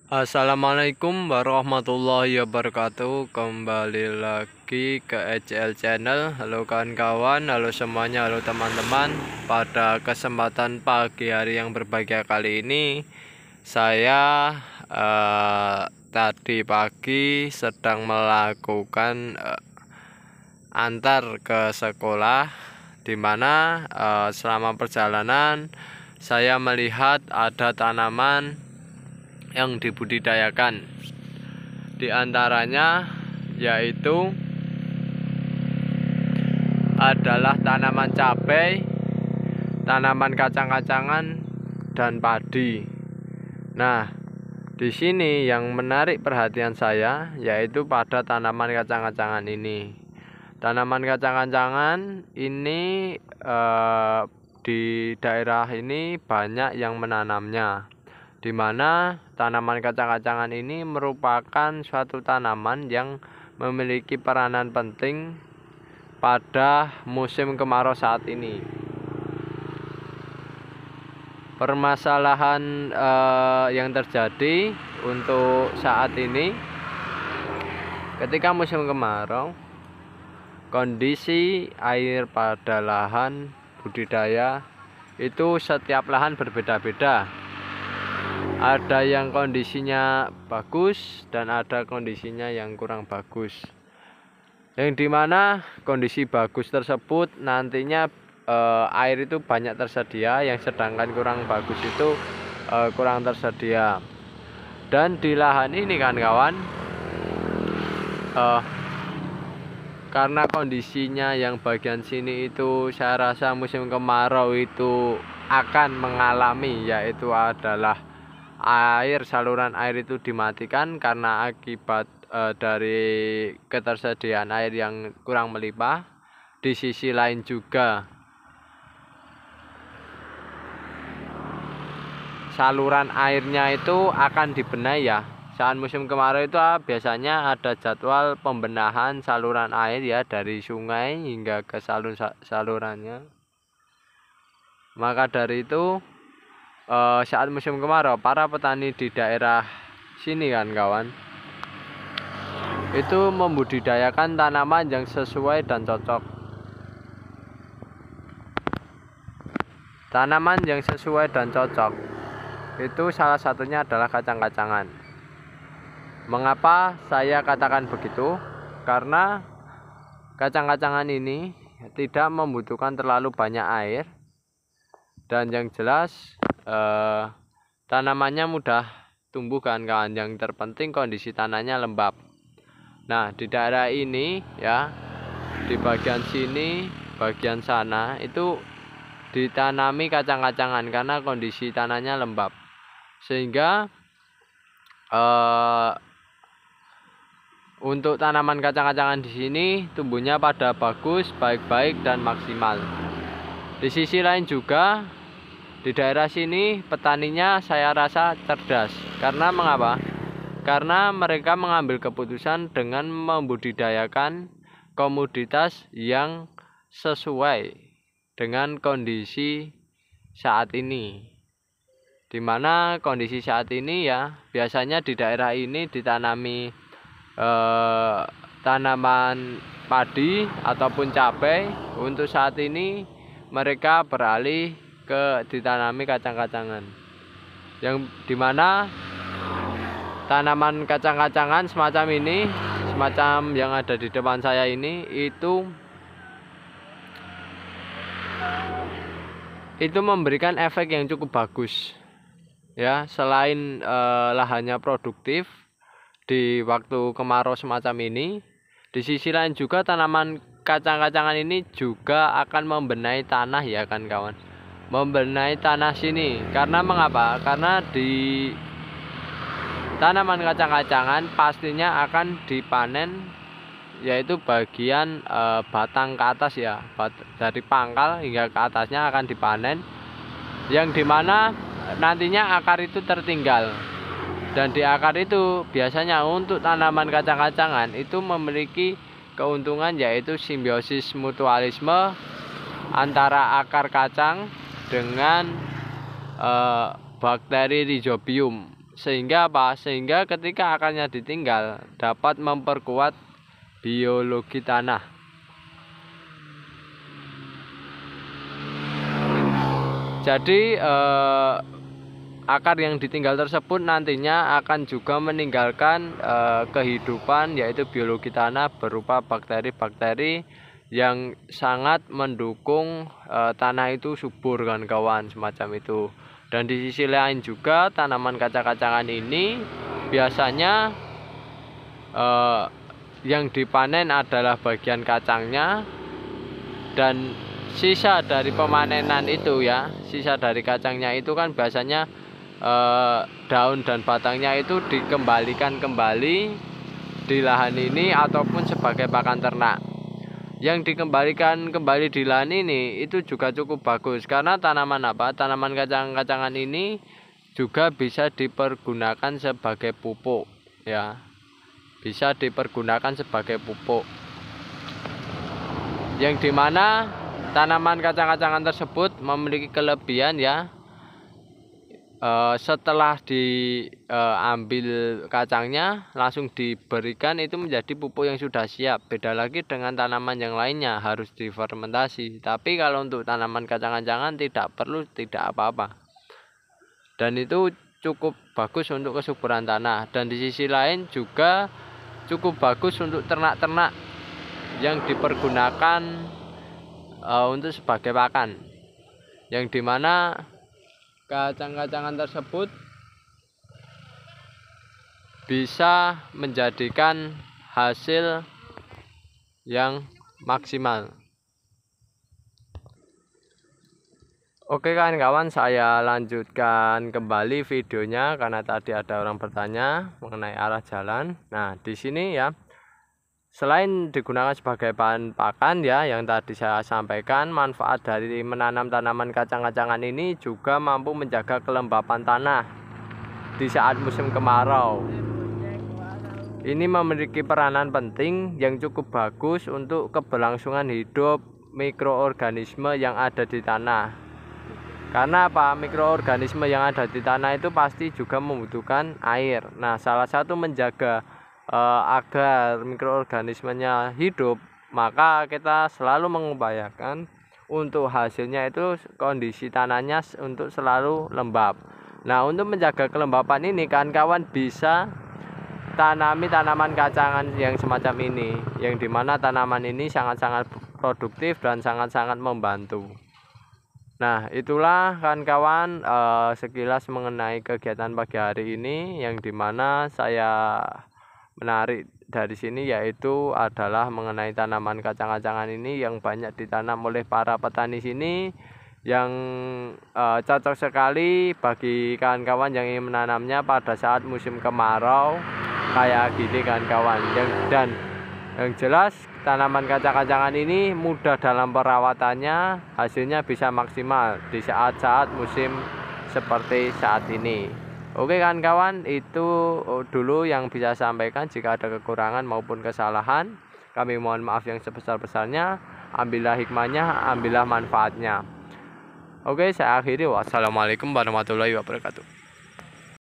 Assalamualaikum warahmatullahi wabarakatuh. Kembali lagi ke ECL Channel. Halo kawan-kawan, halo semuanya, halo teman-teman. Pada kesempatan pagi hari yang berbahagia kali ini, saya tadi pagi sedang melakukan antar ke sekolah, di mana selama perjalanan saya melihat ada tanaman yang dibudidayakan. Di antaranya yaitu adalah tanaman cabai, tanaman kacang-kacangan, dan padi. Nah, di sini yang menarik perhatian saya yaitu pada tanaman kacang-kacangan ini. Tanaman kacang-kacangan ini di daerah ini banyak yang menanamnya, di mana tanaman kacang-kacangan ini merupakan suatu tanaman yang memiliki peranan penting pada musim kemarau saat ini. Permasalahan yang terjadi untuk saat ini, ketika musim kemarau, kondisi air pada lahan budidaya itu setiap lahan berbeda-beda. Ada yang kondisinya bagus dan ada kondisinya yang kurang bagus. Yang dimana kondisi bagus tersebut nantinya air itu banyak tersedia, yang sedangkan kurang bagus itu kurang tersedia. Dan di lahan ini kan kawan, karena kondisinya yang bagian sini itu saya rasa musim kemarau itu akan mengalami, yaitu adalah saluran air itu dimatikan karena akibat dari ketersediaan air yang kurang melimpah. Di sisi lain juga saluran airnya itu akan dibenahi ya. Saat musim kemarau itu biasanya ada jadwal pembenahan saluran air ya, dari sungai hingga ke salurannya. Maka dari itu saat musim kemarau, para petani di daerah sini kan kawan, itu membudidayakan tanaman yang sesuai dan cocok. Tanaman yang sesuai dan cocok itu salah satunya adalah kacang-kacangan. Mengapa saya katakan begitu? Karena kacang-kacangan ini tidak membutuhkan terlalu banyak air, dan yang jelas tanamannya mudah tumbuh kan kawan. Yang terpenting kondisi tanahnya lembab. Nah, di daerah ini ya, di bagian sini, bagian sana itu ditanami kacang-kacangan karena kondisi tanahnya lembab, sehingga untuk tanaman kacang-kacangan di sini tumbuhnya pada bagus, baik-baik, dan maksimal. Di sisi lain juga di daerah sini petaninya saya rasa cerdas. Karena mengapa? Karena mereka mengambil keputusan dengan membudidayakan komoditas yang sesuai dengan kondisi saat ini. Dimana kondisi saat ini ya, biasanya di daerah ini ditanami tanaman padi ataupun cabai. Untuk saat ini mereka beralih ke ditanami kacang-kacangan, yang dimana tanaman kacang-kacangan semacam ini, semacam yang ada di depan saya ini, itu memberikan efek yang cukup bagus ya. Selain lahannya produktif di waktu kemarau semacam ini, di sisi lain juga tanaman kacang-kacangan ini juga akan membenahi tanah ya kan kawan, membenahi tanah sini. Karena mengapa? Karena di tanaman kacang-kacangan pastinya akan dipanen, yaitu bagian batang ke atas ya, dari pangkal hingga ke atasnya akan dipanen, yang dimana nantinya akar itu tertinggal. Dan di akar itu biasanya untuk tanaman kacang-kacangan itu memiliki keuntungan, yaitu simbiosis mutualisme antara akar kacang dengan bakteri Rhizobium, Sehingga apa? Sehingga ketika akarnya ditinggal dapat memperkuat biologi tanah. Jadi akar yang ditinggal tersebut nantinya akan juga meninggalkan kehidupan, yaitu biologi tanah berupa bakteri-bakteri yang sangat mendukung tanah itu subur kan kawan, semacam itu. Dan di sisi lain juga tanaman kacang-kacangan ini biasanya yang dipanen adalah bagian kacangnya, dan sisa dari pemanenan itu ya, sisa dari kacangnya itu kan biasanya daun dan batangnya itu dikembalikan kembali di lahan ini ataupun sebagai pakan ternak. Yang dikembalikan kembali di lahan ini itu juga cukup bagus karena tanaman tanaman kacang-kacangan ini juga bisa dipergunakan sebagai pupuk ya, bisa dipergunakan sebagai pupuk, yang dimana tanaman kacang-kacangan tersebut memiliki kelebihan ya. Setelah diambil kacangnya langsung diberikan itu menjadi pupuk yang sudah siap. Beda lagi dengan tanaman yang lainnya harus difermentasi. Tapi kalau untuk tanaman kacang-kacangan tidak perlu, tidak apa-apa. Dan itu cukup bagus untuk kesuburan tanah. Dan di sisi lain juga cukup bagus untuk ternak-ternak yang dipergunakan untuk sebagai pakan, yang dimana kacang-kacangan tersebut bisa menjadikan hasil yang maksimal. Oke kawan-kawan, saya lanjutkan kembali videonya karena tadi ada orang bertanya mengenai arah jalan. Nah, di sini ya, selain digunakan sebagai bahan pakan ya, yang tadi saya sampaikan, manfaat dari menanam tanaman kacang-kacangan ini juga mampu menjaga kelembapan tanah di saat musim kemarau. Ini memiliki peranan penting yang cukup bagus untuk keberlangsungan hidup mikroorganisme yang ada di tanah. Karena apa? Mikroorganisme yang ada di tanah itu pasti juga membutuhkan air. Nah, salah satu menjaga agar mikroorganismenya hidup, maka kita selalu mengupayakan untuk hasilnya itu kondisi tanahnya untuk selalu lembab. Nah, untuk menjaga kelembapan ini kawan-kawan bisa tanami tanaman kacangan yang semacam ini, yang dimana tanaman ini sangat-sangat produktif dan sangat-sangat membantu. Nah, itulah kawan-kawan sekilas mengenai kegiatan pagi hari ini, yang dimana saya menarik dari sini yaitu adalah mengenai tanaman kacang-kacangan ini yang banyak ditanam oleh para petani sini, yang cocok sekali bagi kawan-kawan yang ingin menanamnya pada saat musim kemarau kayak gini kawan-kawan. Dan yang jelas tanaman kacang-kacangan ini mudah dalam perawatannya, hasilnya bisa maksimal di saat-saat musim seperti saat ini. Oke kawan-kawan, itu dulu yang bisa saya sampaikan. Jika ada kekurangan maupun kesalahan, kami mohon maaf yang sebesar-besarnya. Ambillah hikmahnya, ambillah manfaatnya. Oke, saya akhiri. Wassalamualaikum warahmatullahi wabarakatuh.